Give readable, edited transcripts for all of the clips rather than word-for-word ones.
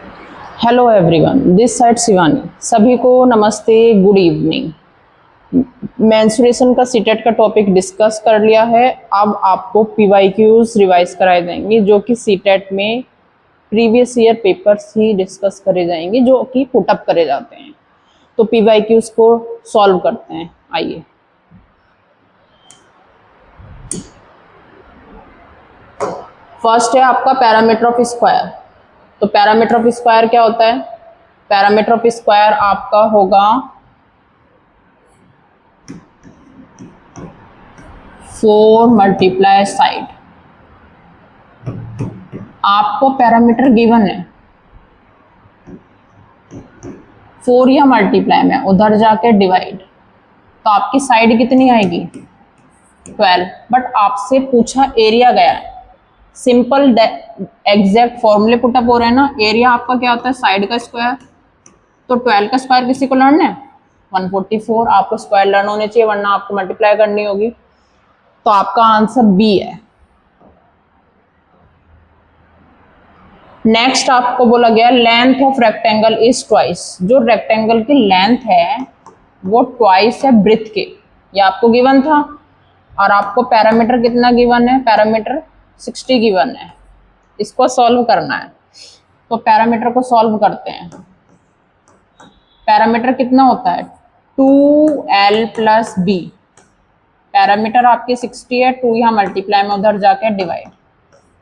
Hello everyone, this side Shivani. सभी को नमस्ते, गुड इवनिंग। मेंस्ट्रुएशन का सीटेट का टॉपिक डिस्कस कर लिया है। अब आपको पीवाईक्यूज रिवाइज कराए जाएंगे जो कि सीटेट में प्रीवियस ईयर पेपर्स ही डिस्कस करे जाएंगे जो कि पुटअप करे जाते हैं। तो पीवाईक्यूज को सॉल्व करते हैं, आइए। फर्स्ट है आपका पैरामीटर ऑफ स्क्वायर। तो पैरामीटर ऑफ स्क्वायर क्या होता है? पैरामीटर ऑफ स्क्वायर आपका होगा 4 मल्टीप्लाई साइड। आपको पैरामीटर गिवन है 4 या मल्टीप्लाई में, उधर जाके डिवाइड, तो आपकी साइड कितनी आएगी? 12। बट आपसे पूछा एरिया गया है। सिंपल एग्जैक्ट फॉर्मूले पुटअप हो रहे हैं ना। एरिया आपका क्या होता है? साइड का स्क्वायर। तो 12 का स्क्वायर किसी को लर्न है? 144। आपको स्क्वायर लर्न होने चाहिए वरना आपको मल्टीप्लाई करनी होगी। तो आपका आंसर बी है। नेक्स्ट आपको बोला गया length of rectangle is twice. जो रेक्टेंगल की लेंथ है वो ट्वाइस है ब्रेथ के, ये आपको गिवन था। और आपको पैरामीटर कितना गिवन है? पैरामीटर 60 गिवन है। इसको सॉल्व करना है, तो पैरामीटर को सॉल्व करते हैं। पैरामीटर कितना होता है? 2l plus B. पैरामीटर आपकी 60 है, 2 यहाँ मल्टीप्लाई में, उधर जाके डिवाइड।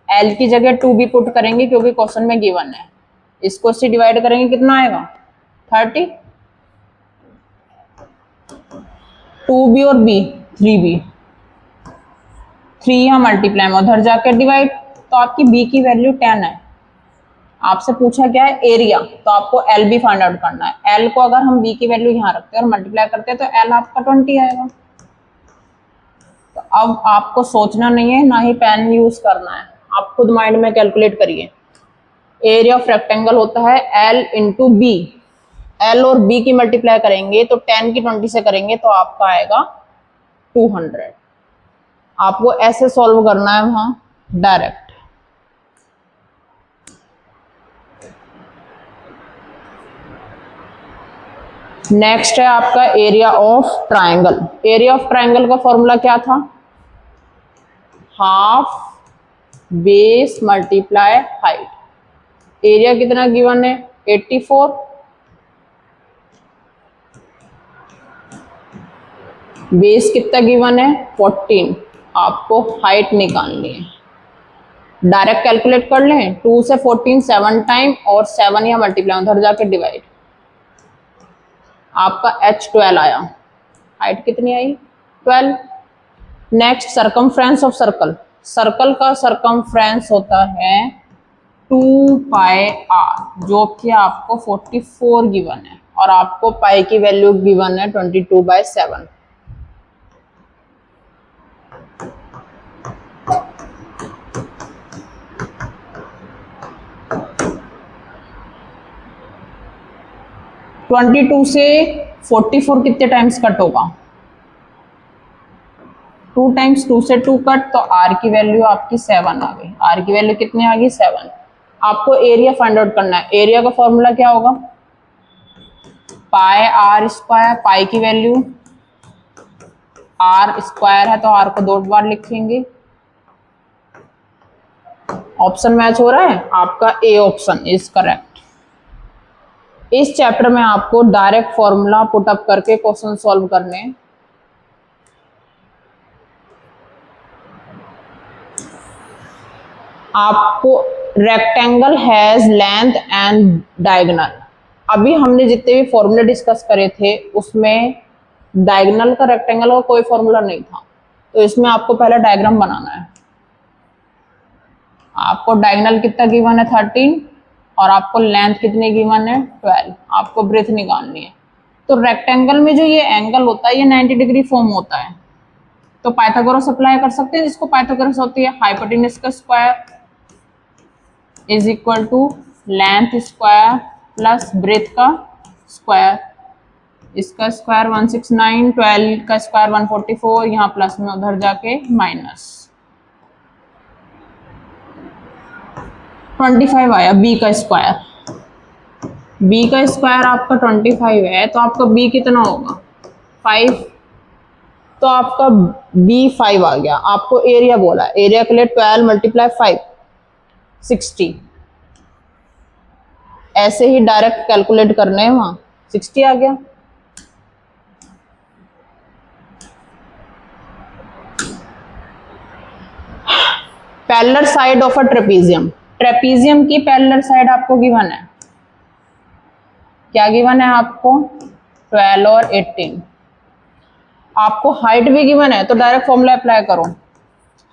l की जगह 2b पुट करेंगे क्योंकि क्वेश्चन में गिवन है। इसको से डिवाइड करेंगे, कितना आएगा? 30। 2b और b 3b, 3 यहाँ मल्टीप्लाई में, उधर जाके डिवाइड। तो आपकी b की वैल्यू 10 है। आपसे पूछा क्या है? एरिया। तो आपको एल भी फाइंड आउट करना है। एल को अगर हम बी की वैल्यू यहाँ रखते हैं और मल्टीप्लाई करते हैं तो एल आपका 20 आएगा। तो अब आपको सोचना नहीं है, ना ही पेन यूज करना है, आप खुद माइंड में कैलकुलेट करिए। एरिया ऑफ रेक्टेंगल होता है एल इंटू बी। एल और बी की मल्टीप्लाई करेंगे तो 10 की 20 से करेंगे तो आपका आएगा 200। आपको ऐसे सॉल्व करना है वहां डायरेक्ट। नेक्स्ट है आपका area of triangle. Area of triangle का फॉर्मूला क्या था? Half base multiply height. Area कितना गिवन है? 84। बेस कितना गिवन है? 14। आपको हाइट निकालनी है। डायरेक्ट कैलकुलेट कर लें। 2 से 14 7 टाइम और 7 या मल्टीप्लाई, उधर जाके डिवाइड। आपका h12 आया। हाइट कितनी आई? 12। Next circumference of circle. Circle का सरकमफ्रेंस होता है 2 पाई r, जो कि आपको 44 गिवन है और आपको पाई की वैल्यू गिवन है 22/7। ट्वेंटी टू से 44 कितने टाइम्स कट होगा? 2 टाइम्स। 2 से 2 कट, तो r की वैल्यू आपकी 7 आ गई। r की वैल्यू कितनी आ गई? 7। आपको एरिया फाइंड आउट करना है। एरिया का फॉर्मूला क्या होगा? पाई r स्क्वायर। पाई की वैल्यू r स्क्वायर है तो r को 2 बार लिखेंगे। ऑप्शन मैच हो रहा है? आपका ए ऑप्शन इज करेक्ट। इस चैप्टर में आपको डायरेक्ट फॉर्मूला पुट अप करके क्वेश्चन सॉल्व करने। आपको rectangle has length and diagonal. अभी हमने जितने भी फॉर्मूले डिस्कस करे थे उसमें डायगोनल का रेक्टेंगल का कोई फॉर्मूला नहीं था, तो इसमें आपको पहले डायग्राम बनाना है। आपको डायगोनल कितना गिवन है? 13 और आपको लेंथ कितनी गिवन है? 12। आपको ब्रेथ निकालनी है। तो रेक्टेंगल में जो ये एंगल होता है ये 90 डिग्री फॉर्म होता है, तो पाइथागोरस अप्लाई कर सकते हैं। जिसको पाइथागोरस होती है हाइपोटेन्यूज का square is equal to length square plus breadth का स्क्वायर। इसका स्क्वायर 169, 12 का स्क्वायर 144, यहाँ प्लस में उधर जाके माइनस 25 आया बी का स्क्वायर। बी का स्क्वायर आपका 25 है, तो आपका बी कितना होगा 5, तो आपका बी 5 आ गया। आपको एरिया बोला, एरिया के लिए 12 × 5 60, ऐसे ही डायरेक्ट कैलकुलेट करने हैं, वहां 60 आ गया। Parallel side of a trapezium, trapezium की पैरेलल साइड आपको गिवन है, क्या गिवन है आपको 12 और 18। आपको हाइट भी गिवन है, तो डायरेक्ट फॉर्मूला अप्लाई करो,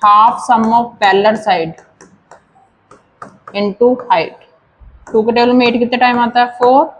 half sum of parallel side into height. 2 के टेबल में 8 कितने टाइम आता है 4,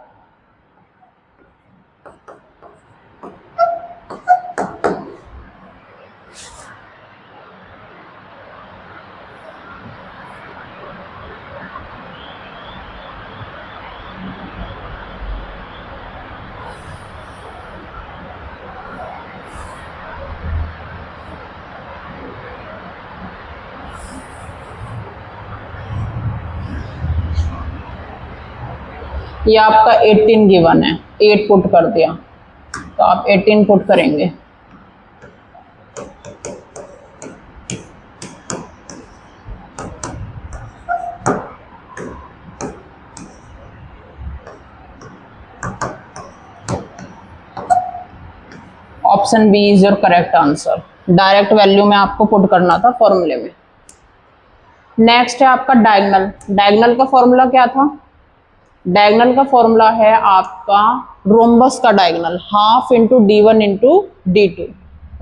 ये आपका 18 गिवन है, 8 पुट कर दिया, तो आप 18 पुट करेंगे। Option B is your correct answer. Direct value में आपको पुट करना था फॉर्मूले में। नेक्स्ट है आपका डायगोनल। डायगोनल का फॉर्मूला क्या था? डायगोनल का फॉर्मूला है आपका रोम्बस का diagonal, half into d1 into d2।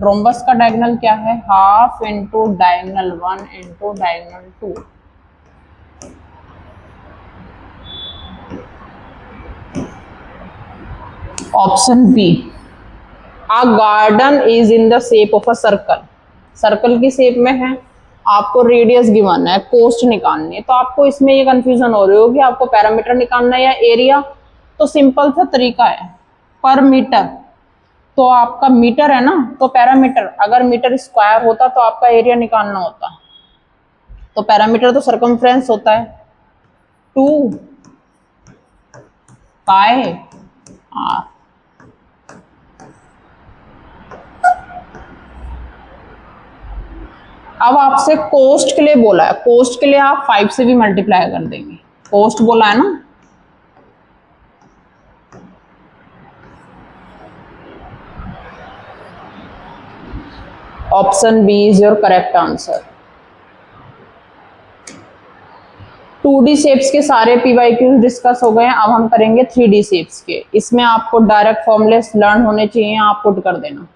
Rhombus का डायगोनल क्या है? Half into diagonal 1 into diagonal 2। Option B, a garden is in the shape of a circle. Circle की शेप में है, आपको रेडियस गिवन है, कोस्ट निकालनी है। तो आपको इसमें ये कंफ्यूजन हो रही होगी आपको पैरामीटर निकालना है या एरिया। तो सिंपल सा तरीका है, पर मीटर, तो आपका मीटर है ना, तो पैरामीटर, अगर मीटर स्क्वायर होता तो आपका एरिया निकालना होता। तो पैरामीटर तो सर्कमफ्रेंस होता है 2 पाई आर। अब आपसे कोस्ट के लिए बोला है, कोस्ट के लिए आप 5 से भी मल्टीप्लाई कर देंगे। कोस्ट बोला है ना, option B is your correct answer. 2D shapes के सारे PYQ डिस्कस हो गए हैं, अब हम करेंगे 3D शेप्स के। इसमें आपको डायरेक्ट फॉर्मूलेस लर्न होने चाहिए, आप पुट कर देना।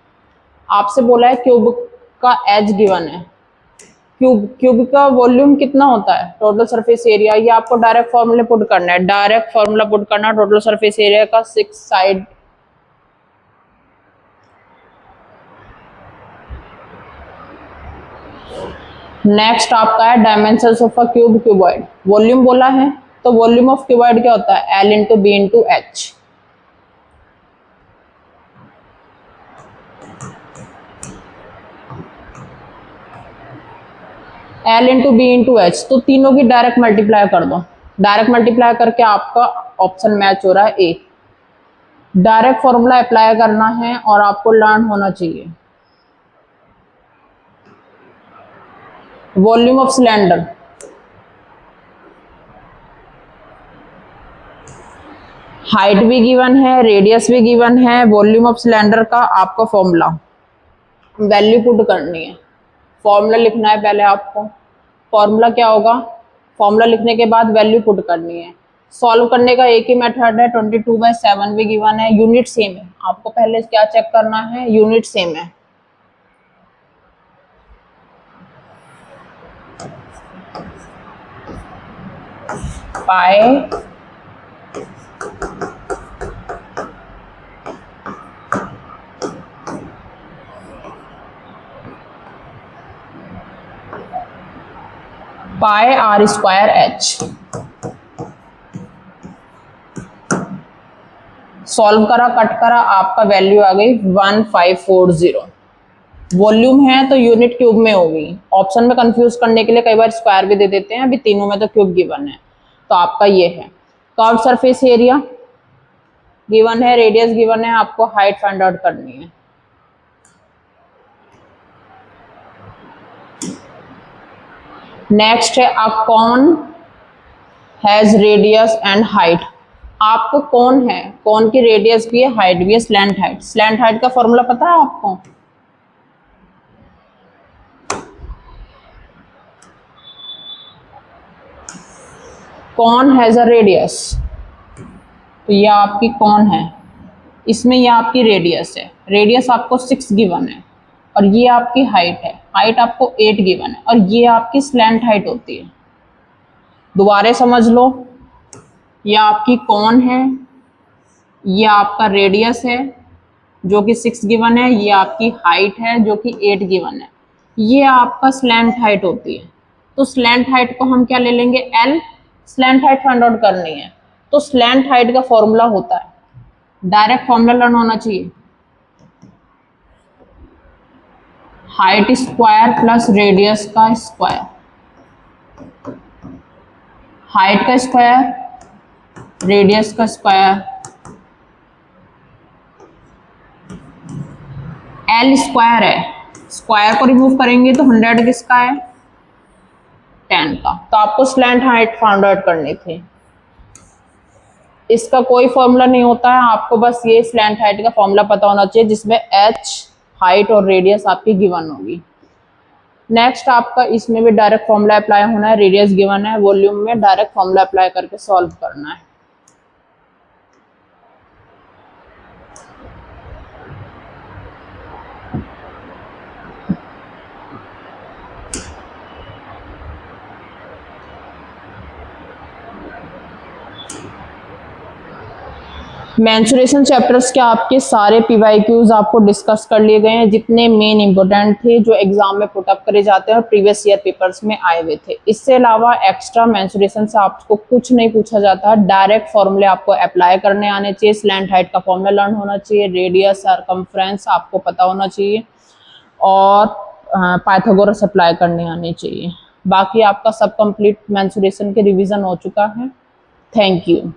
आपसे बोला है क्यूब का एज गिवन है, क्यूब का वॉल्यूम कितना होता है? Total surface area. ये आपको डायरेक्ट फॉर्मूले पुट करना है, डायरेक्ट फॉर्मूला पुट करना टोटल सरफेस एरिया का 6 साइड। नेक्स्ट आपका है dimensions of a cube, cuboid. Volume बोला है, तो वॉल्यूम ऑफ क्यूबॉइड क्या होता है? L into B into H. L into B into H, तो तीनों की डायरेक्ट मल्टीप्लाई कर दो। डायरेक्ट मल्टीप्लाई करके आपका ऑप्शन मैच हो रहा है ए। डायरेक्ट फॉर्मूला अप्लाई करना है और आपको लर्न होना चाहिए। वॉल्यूम ऑफ सिलेंडर, हाइट भी गिवन है, रेडियस भी गिवन है। वॉल्यूम ऑफ सिलेंडर का आपका फॉर्मूला, वैल्यू पुट करनी है। फॉर्मूला लिखना है पहले आपको। फॉर्मूला क्या होगा? फॉर्मूला लिखने के बाद वैल्यू पुट करनी है। सॉल्व करने का एक ही मेथड है, 22/7 भी गिवन है, यूनिट सेम है। आपको पहले क्या चेक करना है? यूनिट सेम है। पाई पाई आर स्क्वायर एच। सॉल्व करा, कट करा, आपका वैल्यू आ गई 1540। वॉल्यूम है तो यूनिट क्यूब में होगी। ऑप्शन में कंफ्यूज करने के लिए कई बार स्क्वायर भी दे देते हैं, अभी तीनों में तो क्यूब गिवन है। तो आपका ये है कर्व सरफेस एरिया, गिवन है, रेडियस गिवन है, आपको हाइट फाइंड आउट करनी है। नेक्स्ट है अ कौन हैज रेडियस एंड हाइट। आपको कौन है, कौन की रेडियस भी है, हाइट भी है, स्लैंट हाइट। स्लैंट हाइट का फॉर्मूला पता है आपको? कौन हैज अ रेडियस, तो ये आपकी कौन है, इसमें ये आपकी रेडियस है। रेडियस आपको 6 गिवन है और ये आपकी हाइट है, हाइट आपको 8 गिवन है और ये आपकी स्लैंट हाइट होती है। दोबारा समझ लो, ये आपकी कौन है, ये आपका रेडियस है जो कि 6 गिवन है, ये आपकी हाइट है जो कि 8 गिवन है, ये आपका स्लैंट हाइट होती है। तो स्लैंट हाइट को हम क्या ले लेंगे, L. Slant height find out करनी है तो स्लैंट हाइट का फॉर्मूला होता है, डायरेक्ट फॉर्मूला लर्न होना चाहिए, हाइट स्क्वायर प्लस रेडियस का स्क्वायर। हाइट का स्क्वायर, रेडियस का स्क्वायर, एल स्क्वायर है, स्क्वायर को रिमूव करेंगे तो 100 किसका है, 10 का। तो आपको स्लैंट हाइट फाइंड आउट करनी थी। इसका कोई फॉर्मूला नहीं होता है, आपको बस ये स्लैंट हाइट का फॉर्मूला पता होना चाहिए जिसमें एच, हाइट और रेडियस आपकी गिवन होगी। नेक्स्ट आपका इसमें भी डायरेक्ट फॉर्मूला अप्लाई होना है, रेडियस गिवन है, वॉल्यूम में डायरेक्ट फॉर्मूला अप्लाई करके सॉल्व करना है। मेंसुरेशन चैप्टर्स के आपके सारे पीवाईक्यूज आपको डिस्कस कर लिए गए हैं, जितने मेन इंपॉर्टेंट थे जो एग्जाम में पुटअप करे जाते हैं और प्रीवियस ईयर पेपर्स में आए हुए थे। इससे अलावा एक्स्ट्रा मेंसुरेशन से आपको कुछ नहीं पूछा जाता है, डायरेक्ट फॉर्मूले आपको अप्लाई करने आने चाहिए। स्लैंट हाइट का फॉर्मूला लर्न होना चाहिए, रेडियस, सरकमफ्रेंस आपको पता होना चाहिए और पाइथागोरस अप्लाई करने आनी चाहिए। बाकी आपका सब कंप्लीट मेंसुरेशन के रिविजन हो चुका है। Thank you.